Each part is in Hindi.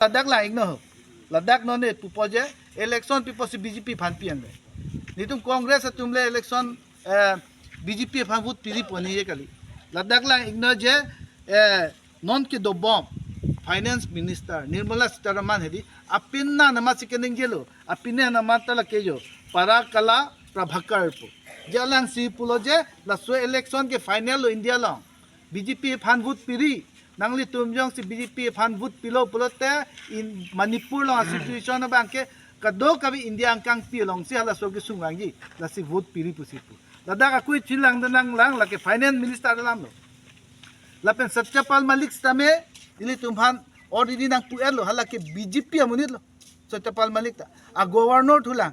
लद्दाख लाइक न हो लद्दाख न ने पुपजे इलेक्शन पिपो से बीजेपी फान पियन ले नि तुम कांग्रेस तुमले इलेक्शन बीजेपी फान वोट पिरी पनी ये कली लद्दाख लाइक न जे नॉन के दो बॉम्ब फाइनेंस मिनिस्टर निर्मला सीतारमण हेदी अपिन्ना नमा चिकनिंग गेलो अपिने नमा तला केजो पराकला प्रभाकर पु जलांग सी पुलो जे लसो इलेक्शन के फाइनल इंडिया लो बीजेपी फान वोट पिरी नांगली तुमजोंग से बीजेपी फान वोट पिलो पुलोते इन मणिपुर लो सिचुएशन बांके कदो कभी इंडिया अंकांग पिलोंग से हला सो के सुंगांगी लसी वोट पिरी पुसिपु लद्दाख कुछ चिलांग दनांग लांग लके फाइनेंस मिनिस्टर लाम लो लपेन सत्यपाल मलिक तमे इली तुम्हान और इदी नंग पुएल लो हला के बीजेपी अमुनित लो सत्यपाल मलिक ता आ गवर्नर थुलांग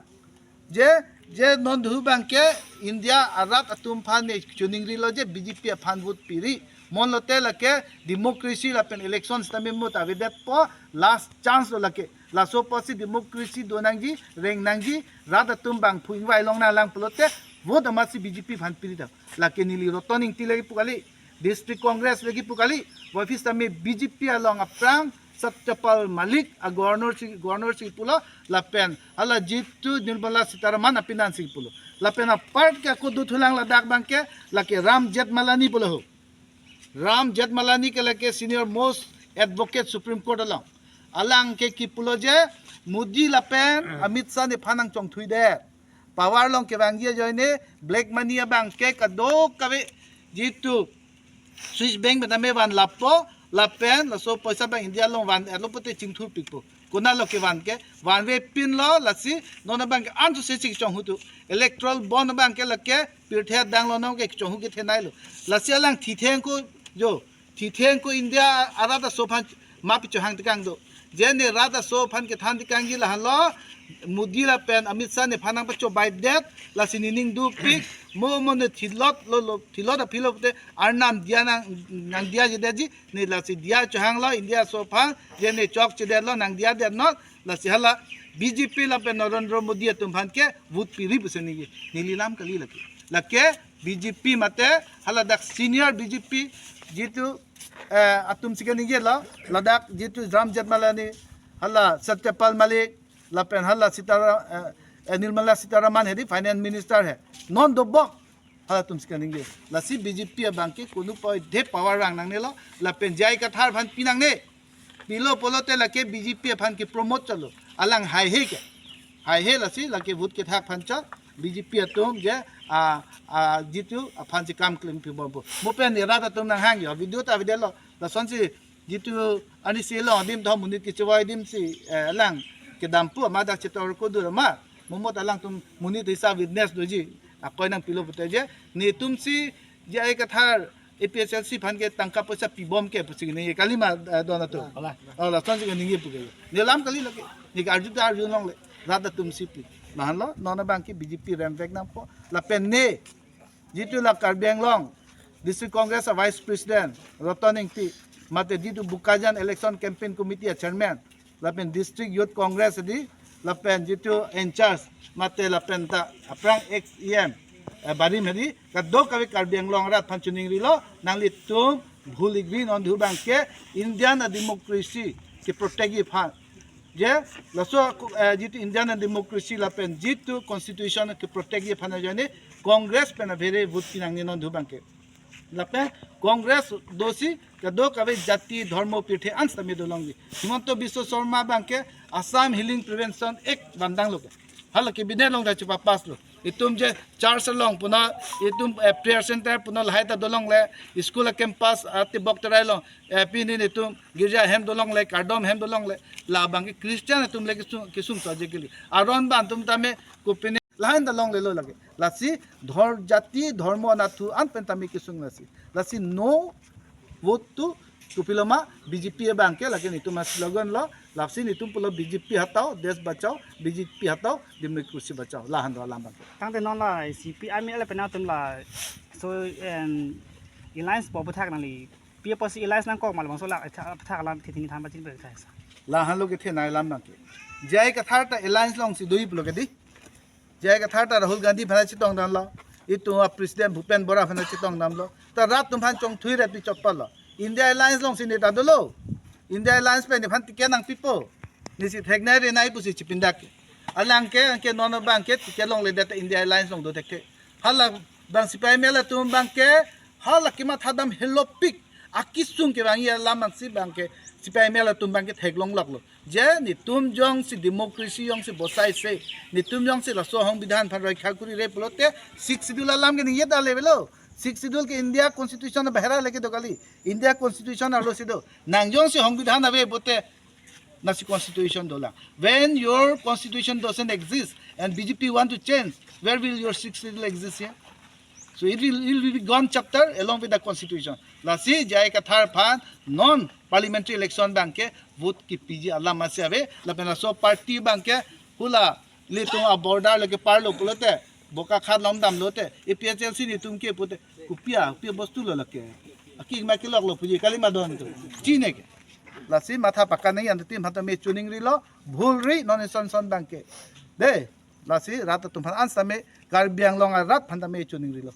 जे नॉन धु बांके इंडिया अरब तुम्हान ने चुनिंगरी लो जे बीजेपी फान वोट पिरी मन लोते लके डेमोक्रेसी लपेन इलेक्शन तमे मोता विदेत पो लास्ट चांस लो लके लासो पसी डेमोक्रेसी दोनांगी रेंग नांगी रात तुम बांग फुइंग वाई लोंग ना लांग पुलोते वोट अमासी बीजेपी फान पिरी दा लके नीली रोटनिंग तिले पुगाली डिस्ट्रिक्ट कांग्रेस लगी पुगाली ऑफिस तमे बीजेपी अलोंग अप्रांग सत्यपाल मलिक आ गवर्नर सी पुलो लपेन हला जीतु निर्मला सीतारमण अपिनान सी पुलो लपेन पार्ट के को दुथुलांग लद्दाख बांके लके राम जेठमलानी पुलो हो राम जेठमलानी के लके senior most advocate supreme court along along के की पुलो जे मोदी लपेन अमित शाह ने फानांग चोंग थुई दे पावर लोंग के बांगिया जोइने ब्लैक मनी बांके कदो कबे जीतु स्विस बैंक में तमे वन लापो लापेन लसो पैसा बैंक इंडिया लो वन एलोपते चिंगथु पिकपो कोना लो के वन वे पिन लो लसी नोना बैंक आंसु से चिक चोंग हुतु इलेक्ट्रल बॉन्ड बैंक के लके पिरथे दांग लो नो के चोंग के थेनाइ लो लसी अलांग थिथें को इंडिया आरादा सोफान मापि चोहांग तकांग दो जेने रादा सोफान के थान तकांग ला हलो मोदी ला पेन अमित शाह ने फानांग पचो बाय डेट लासी निनिंग दु पिक मो ने थिलोत फिलोते आरनाम दिया नंग दिया जेदेजी ने लासी दिया चोहांग लो इंडिया सोफान जेने चौक चदे लो नंग दिया दे नो लासी हला बीजेपी ला पे नरेंद्र मोदी तुमफान के वोट पिरी बसनी नीलीलाम कली लके बीजेपी मते हला दक सीनियर बीजेपी जीतु अतुम सिकनी गेलो लद्दाख जीतु राम जेठमलानी हला सत्यपाल मलिक लपेन हला निर्मला सीतारमण हेदी फाइनेंस मिनिस्टर है नॉन दोबो हला तुम सिकनी गे लसी बीजेपी बांके कुनु पय दे पावर रांग नांगने लो लपेन जाय कथार फान पिनांगने पिलो पोलोते लके बीजेपी फान के प्रमोट चलो अलांग हाई हे लसी लके वोट के थाक फान च बीजेपी तुम जे जीतु फान से काम क्लेम पे बो मोपेन नेरा तुम ना हांग यो वीडियो ता वीडियो लो लसन से जीतु अनि से लो दिम ध मुनि के चवाय दिम से अलांग के दामपु मा दा चतोर को दुर मा मोमो अलांग तुम मुनि दिसा विटनेस दोजी कोई नंग पिलो बते जे ने तुम से जे एक थार एपीएसएलसी फान के तंका पैसा पिबोम के पुसी ने काली मा दोना तो होला लसन से निगे पुगे नेलाम कली लगे नि अर्जुन लोंग ले रादा तुम से पि नाहलो नोना बांकी बीजेपी रैमवेक नाम को लपेन ने जीतु ला कार्बिआंगलोंग district Congress vice president रोटनिंग P माते जीतु बुकाजान election campaign committee chairman लपेन district youth Congress दी लपेन जीतु इंचार्ज माते लपेन ता अप्रांग एक्स ईएम बारी मेरी कदो कभी कार्बिआंगलोंग रात फंचुनिंग रिलो नांगली तुम भूलिग्री नॉन धु बांके इंडियन डेमोक्रेसी के प्रोटेक्टिव फान जे लसो जीतु इंडियन डेमोक्रेसी लपेन जीतु कॉन्स्टिट्यूशन के प्रोटेक्टिव फान जाने कांग्रेस पेन भेरे वोट पिनांगने नॉन धु बांके लपे कांग्रेस दोषी कदो कभी जाति धर्म पीठे अंश तमे दोलंगी हिमंत बिश्व शर्मा बांके आसाम हिलिंग प्रिवेंशन एक बंदांग लोग हल के बिने लोंग दाचु पास लो इतुम जे चार्ज लोंग पुना इतुम प्रेयर सेंटर पुना लाइता दोलंग ले स्कूल कैंपस आते बक्तराय लो पिनि इतुम गिरजा हेम दोलंग ले कार्डम हेम दोलंग ले ला बांके क्रिश्चियन तुम ले किसुम सजे के लिए आरोन बान तुम तमे कुपिने लाइन दोलंग ले लो लगे लासी धर जाति धर्म नाथु अन पेंतामी किसुम लासी नो वोट टू कुपिलोमा बीजेपी बांके लगे नितुम स्लोगन लो लासी नितुम पुलो बीजेपी हटाओ देश बचाओ बीजेपी हटाओ डेमोक्रेसी बचाओ लाहन दो लाम तांते नला सीपीआई में पेना तुमला सो एलायंस बो बथाक नाली पी पसी एलायंस नां को माल बसो ला थाक लाम थिथिनि थाम बाचिन बे थासा लाहन लोग थे नाय लाम नाके जय कथा ता एलायंस लोंग सी दुई पुलो के दी जय कथा ता राहुल गांधी भना चितोंग दान लो इतु प्रेसिडेंट भूपेन बोरा भना चितोंग नाम लो त रात तुम फान चोंग थुई रे पि चप्पल लो इंडिया एलायंस लोंग सी नेता दलो India Alliance pe ni phan tiket nang pipo ni si thek nai re nai pu si chipindak alang ke non bank ke tiket long le data India Alliance long do tek hala dan sipai mela tum bank ke hala kima thadam helopik akisung ke bang ya lam si bank ke sipai mela tum bank ke thek long lak lo je ni tum jong si democracy yong si bosai se ni tum jong si la so hong bidhan phan rakha kuri re pulote 6 schedule lam ke ni ye da level 6 schedule के इंडिया कॉन्स्टिट्यूशन बहरा लेके तो कली इंडिया कॉन्स्टिट्यूशन आलो सिदो नांगजों से संविधान अबे बोते नसी कॉन्स्टिट्यूशन दोला when your constitution doesn't exist and BJP want to change where will your 6 schedule exist here so it will be gone chapter along with the constitution lasi jai ka thar phan non parliamentary election bank vote ki pg Allah mase ave la pena so party bank hula le to a border leke parlo pulote boka khat lom dam lote APHLC ni tumke pote kupia bostu lo lake aki ma ki lok lo puji kali ma don to chine ke lasi matha pakka nahi ant tim hata me tuning ri lo bhul ri non son bank de lasi rat tum phan ans tame gar biang long rat phan tame tuning ri lo